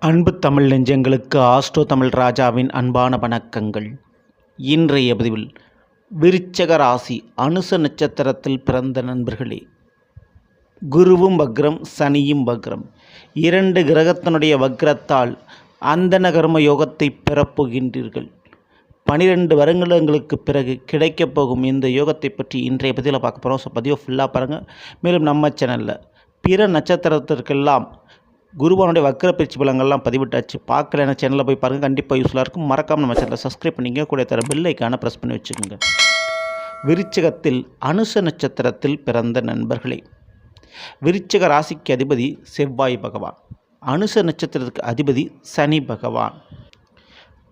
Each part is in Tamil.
அன்பு தமிழ் நெஞ்சங்களுக்கு ஆஸ்ட்ரோ தமிழ் ராஜாவின் அன்பான வணக்கங்கள். இன்றைய பதிவில் விருச்சக ராசி அனுச நட்சத்திரத்தில் பிறந்த நண்பர்களே, குருவும் வக்ரம் சனியும் வக்ரம், இரண்டு கிரகத்தினுடைய வக்ரத்தால் அந்தன கர்ம யோகத்தை பெறப்போகின்றீர்கள். 12 வருடங்களுக்கு பிறகு கிடைக்கப் போகும் இந்த யோகத்தை பற்றி இன்றைய பதிவில் பார்க்க போகிறோம். ஸோ பதிவை ஃபுல்லாக பாருங்கள். மேலும் நம்ம சேனலில் பிற நட்சத்திரத்திற்கெல்லாம் குருவானுடைய வக்ர பயிற்சி பலங்கள்லாம் பதிவிட்டாச்சு. பார்க்கலன்னா சேனலில் போய் பாருங்கள், கண்டிப்பாக யூஸ்ஃபுல்லாக இருக்கும். மறக்காமல் நம்ம சேனலை சப்ஸ்கிரைப் பண்ணிங்க, கூட தர பெல் ஐக்கானை ப்ரெஸ் பண்ணி வச்சுக்கோங்க. விருச்சிகத்தில் அனுச நட்சத்திரத்தில் பிறந்த நண்பர்களே, விருச்சிக ராசிக்கு அதிபதி செவ்வாய் பகவான், அனுச நட்சத்திரத்துக்கு அதிபதி சனி பகவான்.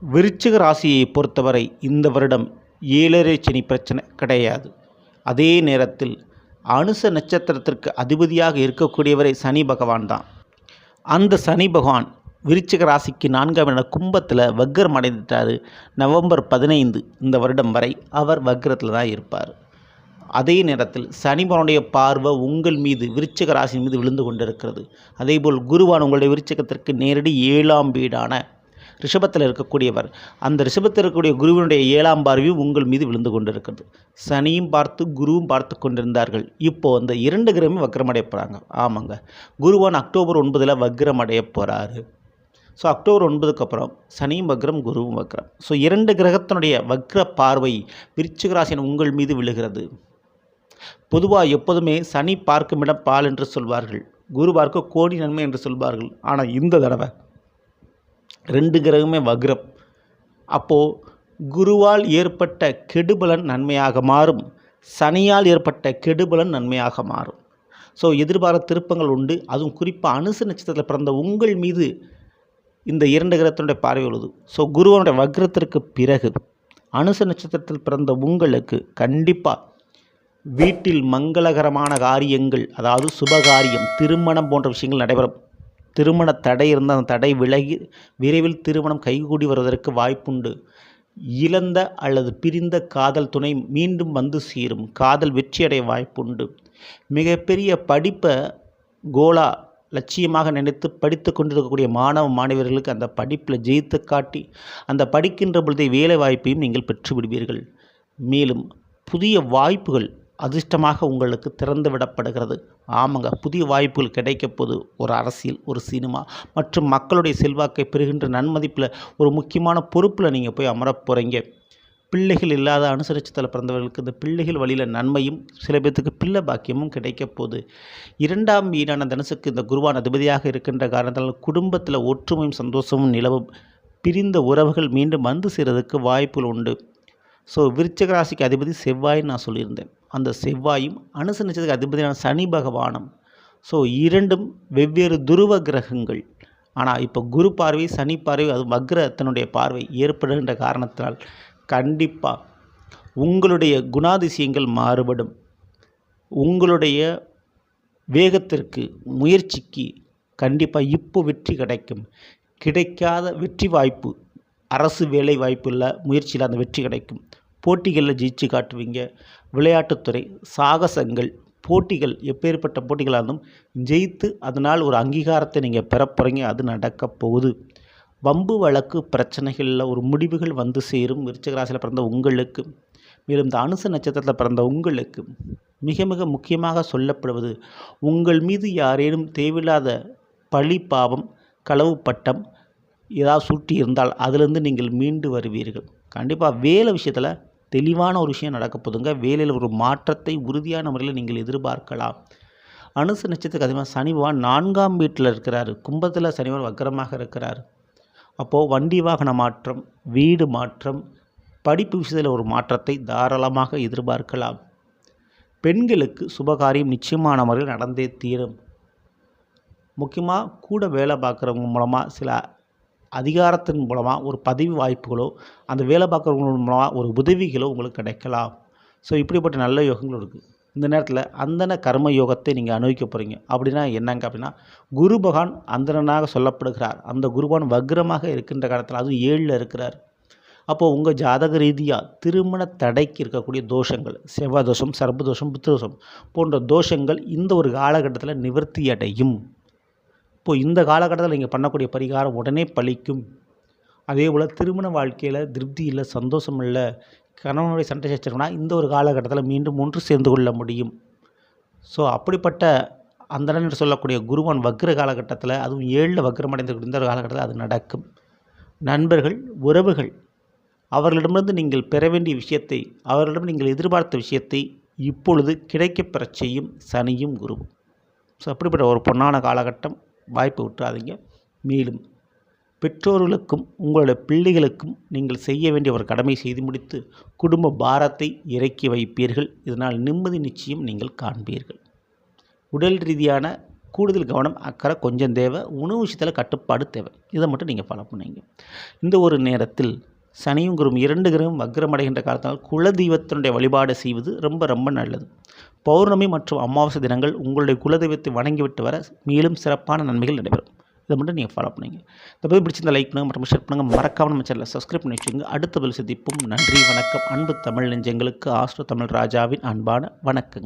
விருச்சிக ராசியை பொறுத்தவரை இந்த வருடம் 7.5 சனி பிரச்சனை கிடையாது. அதே நேரத்தில் அனுச நட்சத்திரத்திற்கு அதிபதியாக இருக்கக்கூடியவரை சனி பகவான் தான். அந்த சனி பகவான் விருச்சிக ராசிக்கு 4ஆம் இடம் கும்பத்தில் வக்ரம் அடைந்துட்டார். நவம்பர் 15 இந்த வருடம் வரை அவர் வக்ரத்தில் தான் இருப்பார். அதே நேரத்தில் சனி பகவானுடைய பார்வை உங்கள் மீது விருச்சிக ராசியின் மீது விழுந்து கொண்டிருக்கிறது. அதேபோல் குருவான் உங்களுடைய விருச்சிகத்திற்கு நேரடி 7ஆம் வீடான ரிஷபத்தில் இருக்கக்கூடியவர். அந்த ரிஷபத்தில் இருக்கக்கூடிய குருவினுடைய 7ஆம் பார்வையும் உங்கள் மீது விழுந்து கொண்டிருக்கிறது. சனியும் பார்த்து குருவும் பார்த்து கொண்டிருந்தார்கள். இப்போது அந்த 2 கிரகமே வக்ரம் அடைய போகிறாங்க. ஆமாங்க, குருவான் அக்டோபர் 9 வக்ரம் அடைய போகிறாரு. ஸோ அக்டோபர் 9க்கு அப்புறம் சனியும் வக்ரம் குருவும் வக்ரம். ஸோ 2 கிரகத்தினுடைய வக்ர பார்வை விருச்சிக ராசியின் உங்கள் மீது விழுகிறது. பொதுவாக எப்போதுமே சனி பார்க்கும் இடம் பால் என்று சொல்வார்கள், குரு பார்க்க கோடி நன்மை என்று சொல்வார்கள். ஆனால் இந்த தடவை 2 கிரகமே வக்ரம். அப்போது குருவால் ஏற்பட்ட கெடுபலன் நன்மையாக மாறும், சனியால் ஏற்பட்ட கெடுபலன் நன்மையாக மாறும். ஸோ எதிர்பாராத திருப்பங்கள் உண்டு. அதுவும் குறிப்பாக அனுச நட்சத்திரத்தில் பிறந்த உங்கள் மீது இந்த 2 கிரகத்தினுடைய பார்வை உள்ளது. ஸோ குருவனுடைய வக்ரத்திற்கு பிறகு அனுச நட்சத்திரத்தில் பிறந்த உங்களுக்கு கண்டிப்பாக வீட்டில் மங்களகரமான காரியங்கள், அதாவது சுபகாரியம், திருமணம் போன்ற விஷயங்கள் நடைபெறும். திருமண தடை இருந்தால் அந்த தடை விலகி விரைவில் திருமணம் கைகூடி வருவதற்கு வாய்ப்புண்டு. இழந்த அல்லது பிரிந்த காதல் துணை மீண்டும் வந்து சேரும், காதல் வெற்றியடைய வாய்ப்புண்டு. மிகப்பெரிய படிப்பை கோலா லட்சியமாக நினைத்து படித்து கொண்டிருக்கக்கூடிய மாணவ மாணவர்களுக்கு அந்த படிப்பில் ஜெயித்து காட்டி அந்த படிக்கின்ற பொழுதே வேலை வாய்ப்பையும் நீங்கள் பெற்று விடுவீர்கள். மேலும் புதிய வாய்ப்புகள் அதிர்ஷ்டமாக உங்களுக்கு திறந்து விடப்படுகிறது. ஆமாங்க, புதிய வாய்ப்புகள் கிடைக்கப் போது ஒரு அரசியல், ஒரு சினிமா மற்றும் மக்களுடைய செல்வாக்கை பெறுகின்ற நன்மதிப்பில் ஒரு முக்கியமான பொறுப்பில் நீங்கள் போய் அமரப் போகிறீங்க. பிள்ளைகள் இல்லாத அனுச நட்சத்திரத்தில் பிறந்தவர்களுக்கு இந்த பிள்ளைகள் வழியில் நன்மையும், சில பேர்த்துக்கு பிள்ளை பாக்கியமும் கிடைக்கப் போகுது. 2ஆம் வீடான தனுசுக்கு இந்த குருவான் அதிபதியாக இருக்கின்ற காரணத்தால் குடும்பத்தில் ஒற்றுமையும் சந்தோஷமும் நிலவும். பிரிந்த உறவுகள் மீண்டும் வந்து சேர்றதுக்கு வாய்ப்புகள் உண்டு. ஸோ விருச்சிக ராசிக்கு அதிபதி செவ்வாயின்னு நான் சொல்லியிருந்தேன். அந்த செவ்வாயும் அனுச நட்சத்திரத்துக்கு அதிபதியான சனி பகவானும். ஸோ 2ம் வெவ்வேறு துருவ கிரகங்கள். ஆனால் இப்போ குரு பார்வை, சனி பார்வை, அது வக்ரத்தினுடைய பார்வை ஏற்படுகின்ற காரணத்தினால் கண்டிப்பாக உங்களுடைய குணாதிசயங்கள் மாறுபடும். உங்களுடைய வேகத்திற்கு, முயற்சிக்கு கண்டிப்பாக இப்போ வெற்றி கிடைக்கும். கிடைக்காத வெற்றி வாய்ப்பு, அரசு வேலை வாய்ப்பு இல்லை, முயற்சியில் அந்த வெற்றி கிடைக்கும். போட்டிகளில் ஜெயிச்சு காட்டுவீங்க. விளையாட்டுத்துறை, சாகசங்கள், போட்டிகள், எப்பேற்பட்ட போட்டிகளாக இருந்தும் ஜெயித்து அதனால் ஒரு அங்கீகாரத்தை நீங்கள் பெறப்போகிறீங்க. அது நடக்கப் போகுது. வம்பு வழக்கு பிரச்சனைகளில் ஒரு முடிவுகள் வந்து சேரும் விருச்சிக ராசியில் பிறந்த உங்களுக்கு. மேலும் இந்த அனுச நட்சத்திரத்தில் பிறந்த உங்களுக்கு மிக மிக முக்கியமாக சொல்லப்படுவது, உங்கள் மீது யாரேனும் தேவையில்லாத பழி, பாவம், களவு பட்டம் ஏதாவது சுட்டி இருந்தால் அதிலிருந்து நீங்கள் மீண்டு வருவீர்கள். கண்டிப்பாக வேலை விஷயத்தில் தெளிவான ஒரு விஷயம் நடக்க போதுங்க. வேலையில் ஒரு மாற்றத்தை உறுதியான முறையில் நீங்கள் எதிர்பார்க்கலாம். அனுச நட்சத்திரத்துக்கு அதிகமாக சனி பகவான் 4ஆம் வீட்டில் இருக்கிறார். கும்பத்தில் சனி பகவான் வக்ரமாக இருக்கிறார். அப்போது வண்டி வாகன மாற்றம், வீடு மாற்றம், படிப்பு விஷயத்தில் ஒரு மாற்றத்தை தாராளமாக எதிர்பார்க்கலாம். பெண்களுக்கு சுபகாரியம் நிச்சயமான முறையில் நடந்தே தீரும். முக்கியமாக கூட வேலை பார்க்குறவங்க மூலமாக, சில அதிகாரத்தின் மூலமாக ஒரு பதவி வாய்ப்புகளோ, அந்த வேலை பார்க்குறவங்க மூலமாக ஒரு உதவிகளோ உங்களுக்கு கிடைக்கலாம். ஸோ இப்படிப்பட்ட நல்ல யோகங்கள் இருக்குது. இந்த நேரத்தில் அந்தன கர்ம யோகத்தை நீங்கள் அனுபவிக்க போகிறீங்க. அப்படின்னா என்னங்க அப்படின்னா, குரு பகவான் அந்தனாக சொல்லப்படுகிறார். அந்த குருபகவான் வக்ரமாக இருக்கின்ற காலத்தில் அதுவும் 7ல் இருக்கிறார். அப்போது உங்கள் ஜாதக ரீதியாக திருமண தடைக்கு இருக்கக்கூடிய தோஷங்கள், செவ்வாய் தோஷம், சர்ப்பதோஷம், புத்திர தோஷம் போன்ற தோஷங்கள் இந்த ஒரு காலகட்டத்தில் நிவர்த்தி அடையும். இப்போது இந்த காலகட்டத்தில் நீங்கள் பண்ணக்கூடிய பரிகாரம் உடனே பலிக்கும். அதே போல் திருமண வாழ்க்கையில் திருப்தி இல்லை, சந்தோஷம் இல்லை, கணவனுடைய சண்டை சச்சரவுனா இந்த ஒரு காலகட்டத்தில் மீண்டும் ஒன்று சேர்ந்து கொள்ள முடியும். ஸோ அப்படிப்பட்ட அந்தணன் என்று சொல்லக்கூடிய குருவான் வக்ர காலகட்டத்தில், அதுவும் 7ல் வக்ரமடைந்த இந்த ஒரு காலகட்டத்தில் அது நடக்கும். நண்பர்கள், உறவுகள், அவர்களிடமிருந்து நீங்கள் பெற வேண்டிய விஷயத்தை, அவர்களிடம் நீங்கள் எதிர்பார்த்த விஷயத்தை இப்பொழுது கிடைக்கப் பெறச் செய்யும் சனியும் குருவும். ஸோ அப்படிப்பட்ட ஒரு பொன்னான காலகட்டம், வாய்ப்பு விட்டுறாதீங்க. மேலும் பெற்றோர்களுக்கும் உங்களுடைய பிள்ளைகளுக்கும் நீங்கள் செய்ய வேண்டிய ஒரு கடமை செய்து முடித்து குடும்ப பாரத்தை இறக்கி வைப்பீர்கள். இதனால் நிம்மதி நிச்சயம் நீங்கள் காண்பீர்கள். உடல் ரீதியான கூடுதல் கவனம், அக்கறை கொஞ்சம் தேவை. உணவு விஷயத்தில் கட்டுப்பாடு தேவை. இதை மட்டும் நீங்கள் ஃபாலோ பண்ணுவீங்க. இந்த ஒரு நேரத்தில் சனியும் குருவும் 2 கிரகம் வக்ரமடைகின்ற காலத்தால் குலதெய்வத்தினுடைய வழிபாடு செய்வது ரொம்ப ரொம்ப நல்லது. பௌர்ணமி மற்றும் அமாவாசை தினங்கள் உங்களுடைய குலதெய்வத்தை வணங்கிவிட்டு வர மேலும் சிறப்பான நன்மைகள் நடைபெறும். இதை மட்டும் நீங்கள் ஃபாலோ பண்ணுங்க. இந்த பதிவு பிடிச்சிருந்த லைக் பண்ணுங்கள் மற்றும் ஷேர் பண்ணுங்கள். மறக்காமல் நம்ம சேனலை சப்ஸ்கிரைப் பண்ணி வச்சுக்கோங்க. அடுத்த பதில் சந்திப்போம். நன்றி, வணக்கம். அன்பு தமிழ் நெஞ்சங்களுக்கு ஆஸ்ட்ரோ தமிழ் ராஜாவின் அன்பான வணக்கங்கள்.